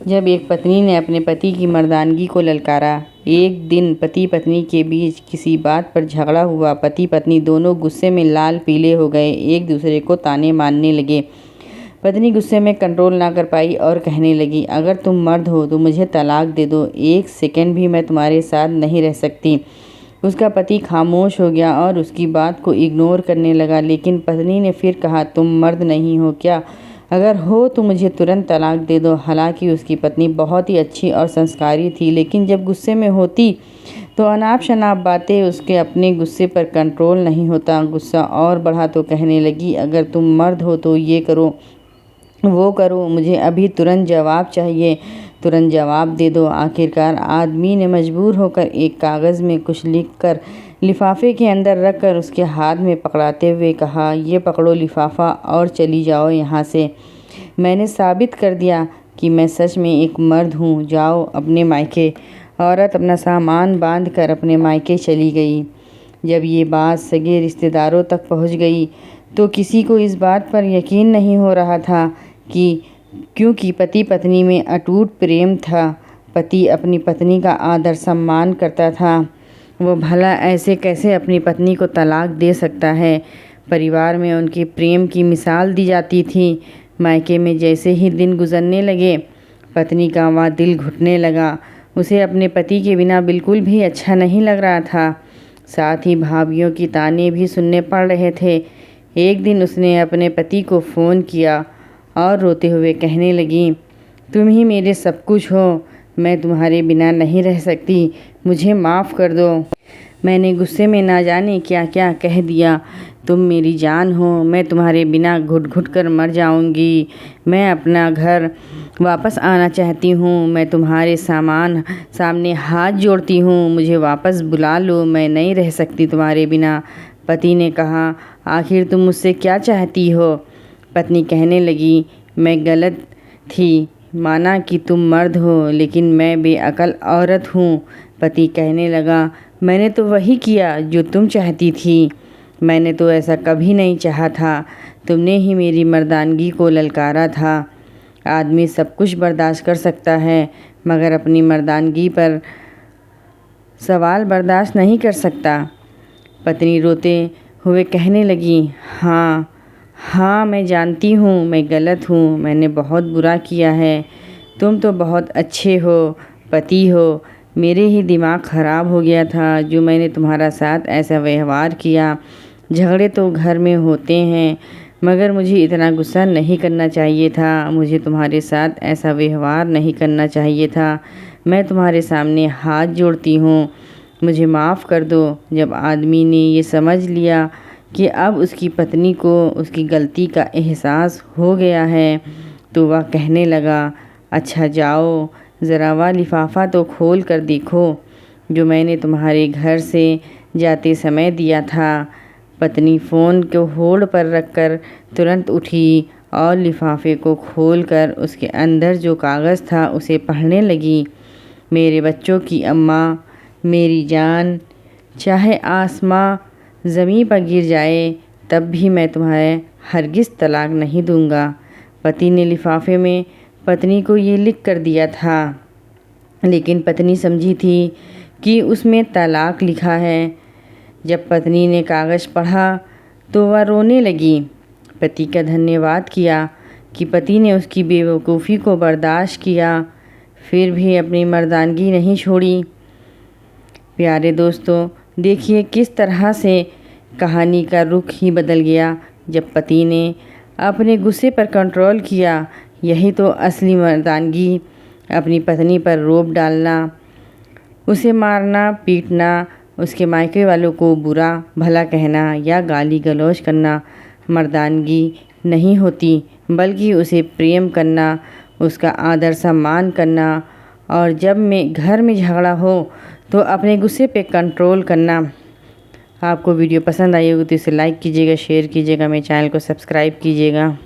जब एक पत्नी ने अपने पति की मर्दानगी को ललकारा। एक दिन पति पत्नी के बीच किसी बात पर झगड़ा हुआ। पति पत्नी दोनों गुस्से में लाल पीले हो गए, एक दूसरे को ताने मारने लगे। पत्नी गुस्से में कंट्रोल ना कर पाई और कहने लगी, अगर तुम मर्द हो तो मुझे तलाक दे दो, एक सेकंड भी मैं तुम्हारे साथ नहीं रह सकती। उसका पति खामोश हो गया और उसकी बात को इग्नोर करने लगा। लेकिन पत्नी ने फिर कहा, तुम मर्द नहीं हो क्या? अगर हो तो मुझे तुरंत तलाक दे दो। हालांकि उसकी पत्नी बहुत ही अच्छी और संस्कारी थी, लेकिन जब गुस्से में होती तो अनाप शनाप बातें, उसके अपने गुस्से पर कंट्रोल नहीं होता। गुस्सा और बढ़ा तो कहने लगी, अगर तुम मर्द हो तो ये करो वो करो, मुझे अभी तुरंत जवाब चाहिए, तुरंत जवाब दे दो। आखिरकार आदमी ने मजबूर होकर एक कागज़ में कुछ लिखकर लिफाफे के अंदर रखकर उसके हाथ में पकड़ाते हुए कहा, ये पकड़ो लिफाफा और चली जाओ यहाँ से। मैंने साबित कर दिया कि मैं सच में एक मर्द हूँ, जाओ अपने मायके। औरत अपना सामान बांध कर अपने मायके चली गई। जब ये बात सगे रिश्तेदारों तक पहुँच गई तो किसी को इस बात पर यकीन नहीं हो रहा था कि क्योंकि पति पत्नी में अटूट प्रेम था। पति अपनी पत्नी का आदर सम्मान करता था, वो भला ऐसे कैसे अपनी पत्नी को तलाक दे सकता है। परिवार में उनके प्रेम की मिसाल दी जाती थी। मायके में जैसे ही दिन गुजरने लगे, पत्नी का वहाँ दिल घुटने लगा। उसे अपने पति के बिना बिल्कुल भी अच्छा नहीं लग रहा था। साथ ही भाभियों की ताने भी सुनने पड़ रहे थे। एक दिन उसने अपने पति को फ़ोन किया और रोते हुए कहने लगी, तुम ही मेरे सब कुछ हो, मैं तुम्हारे बिना नहीं रह सकती, मुझे माफ़ कर दो। मैंने गुस्से में ना जाने क्या क्या कह दिया। तुम मेरी जान हो, मैं तुम्हारे बिना घुट घुट कर मर जाऊंगी। मैं अपना घर वापस आना चाहती हूँ। मैं तुम्हारे सामने हाथ जोड़ती हूँ, मुझे वापस बुला लो, मैं नहीं रह सकती तुम्हारे बिना। पति ने कहा, आखिर तुम मुझसे क्या चाहती हो? पत्नी कहने लगी, मैं गलत थी, माना कि तुम मर्द हो, लेकिन मैं बेअकल औरत हूँ। पति कहने लगा, मैंने तो वही किया जो तुम चाहती थी, मैंने तो ऐसा कभी नहीं चाहा था, तुमने ही मेरी मर्दानगी को ललकारा था। आदमी सब कुछ बर्दाश्त कर सकता है, मगर अपनी मर्दानगी पर सवाल बर्दाश्त नहीं कर सकता। पत्नी रोते हुए कहने लगी, हाँ मैं जानती हूँ मैं गलत हूँ, मैंने बहुत बुरा किया है। तुम तो बहुत अच्छे हो, पति हो, मेरे ही दिमाग ख़राब हो गया था जो मैंने तुम्हारा साथ ऐसा व्यवहार किया। झगड़े तो घर में होते हैं, मगर मुझे इतना गुस्सा नहीं करना चाहिए था, मुझे तुम्हारे साथ ऐसा व्यवहार नहीं करना चाहिए था। मैं तुम्हारे सामने हाथ जोड़ती हूँ, मुझे माफ़ कर दो। जब आदमी ने ये समझ लिया कि अब उसकी पत्नी को उसकी गलती का एहसास हो गया है, तो वह कहने लगा, अच्छा जाओ, ज़रा वह लिफाफा तो खोल कर देखो जो मैंने तुम्हारे घर से जाते समय दिया था। पत्नी फ़ोन को होल्ड पर रखकर तुरंत उठी और लिफाफे को खोलकर उसके अंदर जो कागज़ था उसे पढ़ने लगी। मेरे बच्चों की अम्मा, मेरी जान, चाहे आसमां ज़मीन पर गिर जाए तब भी मैं तुम्हारे हरगिज़ तलाक नहीं दूंगा। पति ने लिफाफे में पत्नी को ये लिख कर दिया था, लेकिन पत्नी समझी थी कि उसमें तलाक लिखा है। जब पत्नी ने कागज़ पढ़ा तो वह रोने लगी। पति का धन्यवाद किया कि पति ने उसकी बेवकूफ़ी को बर्दाश्त किया, फिर भी अपनी मर्दानगी नहीं छोड़ी। प्यारे दोस्तों, देखिए किस तरह से कहानी का रुख ही बदल गया जब पति ने अपने गुस्से पर कंट्रोल किया। यही तो असली मर्दानगी, अपनी पत्नी पर रोब डालना, उसे मारना पीटना, उसके मायके वालों को बुरा भला कहना या गाली गलौज करना मर्दानगी नहीं होती, बल्कि उसे प्रेम करना, उसका आदर सम्मान करना, और जब में घर में झगड़ा हो तो अपने गुस्से पे कंट्रोल करना। आपको वीडियो पसंद आई होगी तो इसे लाइक कीजिएगा, शेयर कीजिएगा, मेरे चैनल को सब्सक्राइब कीजिएगा।